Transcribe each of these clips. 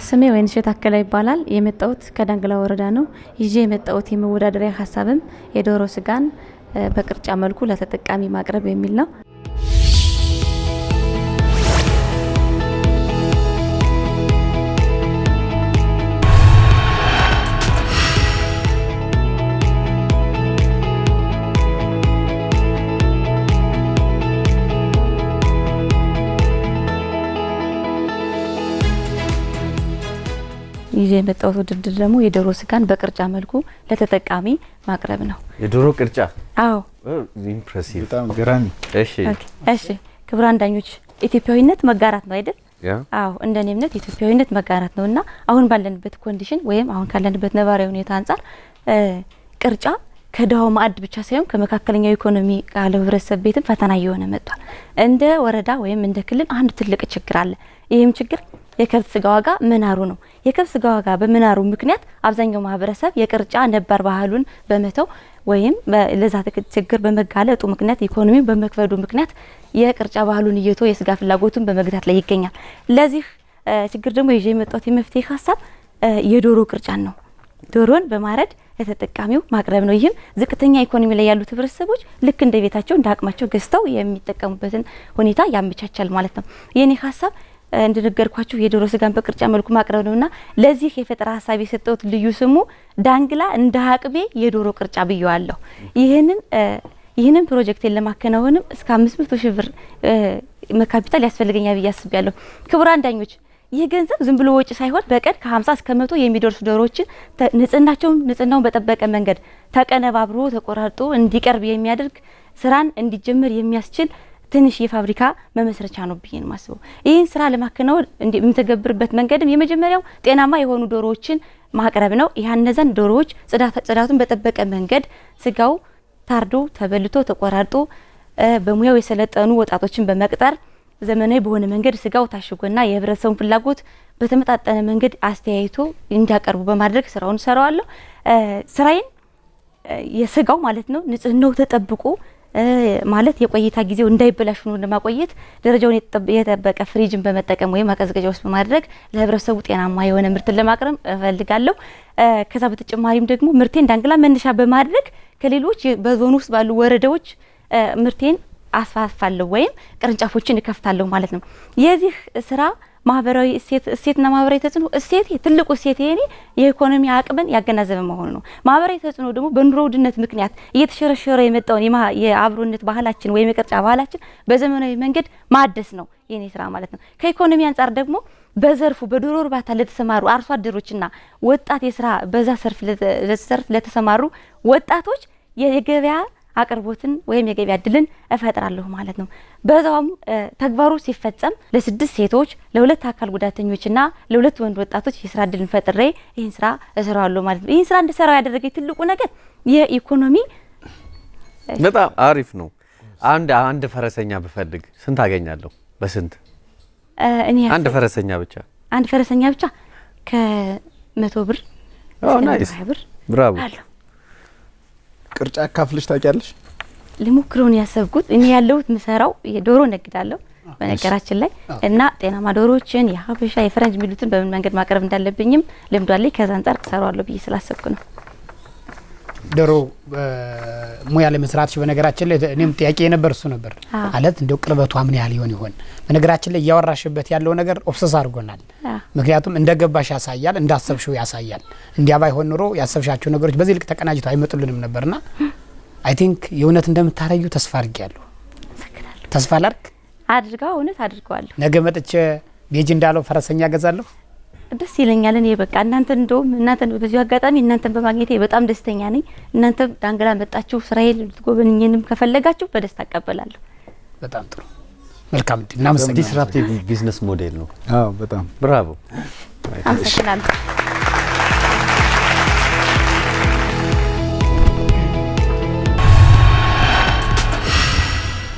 ስሜ ወይንሸት አከለ ይባላል። የመጣሁት ከዳንግላ ወረዳ ነው። ይዤ የመጣሁት የመወዳደሪያ ሀሳብም የዶሮ ስጋን በቅርጫ መልኩ ለተጠቃሚ ማቅረብ የሚል ነው። ይዤ የመጣሁት ውድድር ደግሞ የዶሮ ስጋን በቅርጫ መልኩ ለተጠቃሚ ማቅረብ ነው። የዶሮ ቅርጫ? አዎ። ኢምፕሬሲቭ፣ በጣም ገራሚ። እሺ ክቡራን ዳኞች፣ ኢትዮጵያዊነት መጋራት ነው አይደል? አዎ፣ እንደኔ እምነት ኢትዮጵያዊነት መጋራት ነውና አሁን ባለንበት ኮንዲሽን ወይም አሁን ካለንበት ነባራዊ ሁኔታ አንፃር ቅርጫ ከደሃው ማዕድ ብቻ ሳይሆን ከመካከለኛው ኢኮኖሚ ካለው ህብረተሰብ ቤትም ፈተና እየሆነ መጥቷል። እንደ ወረዳ ወይም እንደ ክልል አንድ ትልቅ ችግር አለ። ይህም ችግር የከብት ስጋ ዋጋ መናሩ ነው። የከብት ስጋ ዋጋ በመናሩ ምክንያት አብዛኛው ማህበረሰብ የቅርጫ ነባር ባህሉን በመተው ወይም ለዛ ችግር በመጋለጡ ምክንያት ኢኮኖሚ በመክበዱ ምክንያት የቅርጫ ባህሉን እየተው የስጋ ፍላጎቱን በመግታት ላይ ይገኛል። ለዚህ ችግር ደግሞ ይዤ የመጣሁት የመፍትሄ ሀሳብ የዶሮ ቅርጫን ነው። ዶሮን በማረድ ለተጠቃሚው ማቅረብ ነው። ይህም ዝቅተኛ ኢኮኖሚ ላይ ያሉት ህብረተሰቦች ልክ እንደ ቤታቸው እንደ አቅማቸው ገዝተው የሚጠቀሙበትን ሁኔታ ያመቻቻል ማለት ነው። የኔ ሀሳብ እንደነገርኳችሁ የዶሮ ስጋን በቅርጫ መልኩ ማቅረብ ነውና ለዚህ የፈጠራ ሀሳብ የሰጠሁት ልዩ ስሙ ዳንግላ እንደ አቅሜ የዶሮ ቅርጫ ብየዋለሁ። ይህንን ፕሮጀክትን ለማከናወንም እስከ 500,000 ብር ካፒታል ያስፈልገኛል ብዬ አስቤያለሁ። ክቡራን ዳኞች፣ ይህ ገንዘብ ዝም ብሎ ወጪ ሳይሆን በቀን ከ50 እስከ 100 የሚደርሱ ዶሮዎችን ንጽህናውን በጠበቀ መንገድ ተቀነባብሮ ተቆራርጦ እንዲቀርብ የሚያደርግ ስራን እንዲጀምር የሚያስችል ትንሽ የፋብሪካ መመስረቻ ነው ብዬ ነው ማስበው። ይህን ስራ ለማከናወን የምንተገብርበት መንገድም የመጀመሪያው ጤናማ የሆኑ ዶሮዎችን ማቅረብ ነው። እነዛን ዶሮዎች ጽዳቱን በጠበቀ መንገድ ስጋው ታርዶ ተበልቶ ተቆራርጦ በሙያው የሰለጠኑ ወጣቶችን በመቅጠር ዘመናዊ በሆነ መንገድ ስጋው ታሽጎና የህብረተሰቡን ፍላጎት በተመጣጠነ መንገድ አስተያይቶ እንዲያቀርቡ በማድረግ ስራውን ሰራዋለሁ። ስራዬን የስጋው ማለት ነው ንጽህናው ተጠብቆ ማለት የቆይታ ጊዜው እንዳይበላሽ ነው ለማቆየት ደረጃውን የጠበቀ ፍሪጅን በመጠቀም ወይም ማቀዝቀዣ ውስጥ በማድረግ ለህብረተሰቡ ጤናማ የሆነ ምርትን ለማቅረብ እፈልጋለሁ። ከዛ በተጨማሪም ደግሞ ምርቴን ዳንግላ መነሻ በማድረግ ከሌሎች በዞን ውስጥ ባሉ ወረዳዎች ምርቴን አስፋፋለሁ ወይም ቅርንጫፎችን እከፍታለሁ ማለት ነው። የዚህ ስራ ማህበራዊ እሴትና ማህበራዊ ተጽዕኖ ትልቁ እሴት የኔ የኢኮኖሚ አቅምን ያገናዘበ መሆኑ ነው። ማህበራዊ ተጽዕኖ ደግሞ በኑሮ ውድነት ምክንያት እየተሸረሸረ የመጣውን የአብሮነት ባህላችን ወይም የቅርጫ ባህላችን በዘመናዊ መንገድ ማደስ ነው የኔ ስራ ማለት ነው። ከኢኮኖሚ አንጻር ደግሞ በዘርፉ በዶሮ እርባታ ለተሰማሩ አርሶ አደሮችና ወጣት በዛ ዘርፍ ለተሰማሩ ወጣቶች የገበያ አቅርቦትን ወይም የገበያ እድልን እፈጥራለሁ ማለት ነው። በዛውም ተግባሩ ሲፈጸም ለ6 ሴቶች ለ2 አካል ጉዳተኞችና ለ2 ወንድ ወጣቶች የስራ እድልን ፈጥሬ ይህን ስራ እሰራዋለሁ ማለት ነው። ይህን ስራ እንድሰራው ያደረገኝ ትልቁ ነገር የኢኮኖሚ በጣም አሪፍ ነው። አንድ ፈረሰኛ ብፈልግ ስንት አገኛለሁ? በስንት? አንድ ፈረሰኛ ብቻ ከ100 ብር ናይስ፣ ብራቮ። ቅርጫ አካፍልሽ ታውቂያለሽ? ልሞክረውን ያሰብኩት እኔ ያለሁት ምሰራው የዶሮ ነግዳለሁ በነገራችን ላይ እና ጤናማ ዶሮዎችን የሀበሻ የፈረንጅ ሚሉትን በምን መንገድ ማቅረብ እንዳለብኝም ልምዱ አለኝ። ከዛ አንፃር እሰራዋለሁ ብዬ ስላሰብኩ ነው። ዶሮ ሙያ ለመስራትሽ በነገራችን ላይ እኔም ጥያቄ ነበር እሱ ነበር ማለት እንደው ቅርበቷ ምን ያህል ይሆን? በነገራችን ላይ እያወራሽበት ያለው ነገር ኦብሰስ አድርጎናል። ምክንያቱም እንደገባሽ ያሳያል፣ እንዳሰብሽው ያሳያል። እንዲያ ባይሆን ኑሮ ያሰብሻቸው ነገሮች በዚህ ልክ ተቀናጅተው አይመጡልንም ነበርና አይ ቲንክ የእውነት እንደምታረዩ ተስፋ አድርጊያለሁ። ተስፋ ላድርግ አድርጋው እውነት አድርገዋለሁ። ነገ መጥቼ ቤጅ እንዳለው ፈረሰኛ ገዛለሁ። ደስ ይለኛል። እኔ በቃ እናንተን በዚሁ አጋጣሚ እናንተን በማግኘቴ በጣም ደስተኛ ነኝ። እናንተ ዳንግላ መጣችሁ ስራዬን ልትጎበኙኝንም ከፈለጋችሁ በደስታ አቀበላለሁ። በጣም ጥሩ፣ መልካም እድል። እናመሰግናለን። ዲስራፕቲቭ ቢዝነስ ሞዴል ነው። አዎ፣ በጣም ብራቮ። አመሰግናለሁ።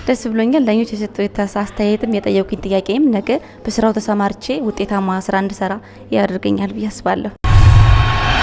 ደስ ብሎኛል። ዳኞች የሰጡት አስተያየትም የጠየቁኝ ጥያቄም ነገ በስራው ተሰማርቼ ውጤታማ ስራ እንድሰራ ያደርገኛል ብዬ አስባለሁ።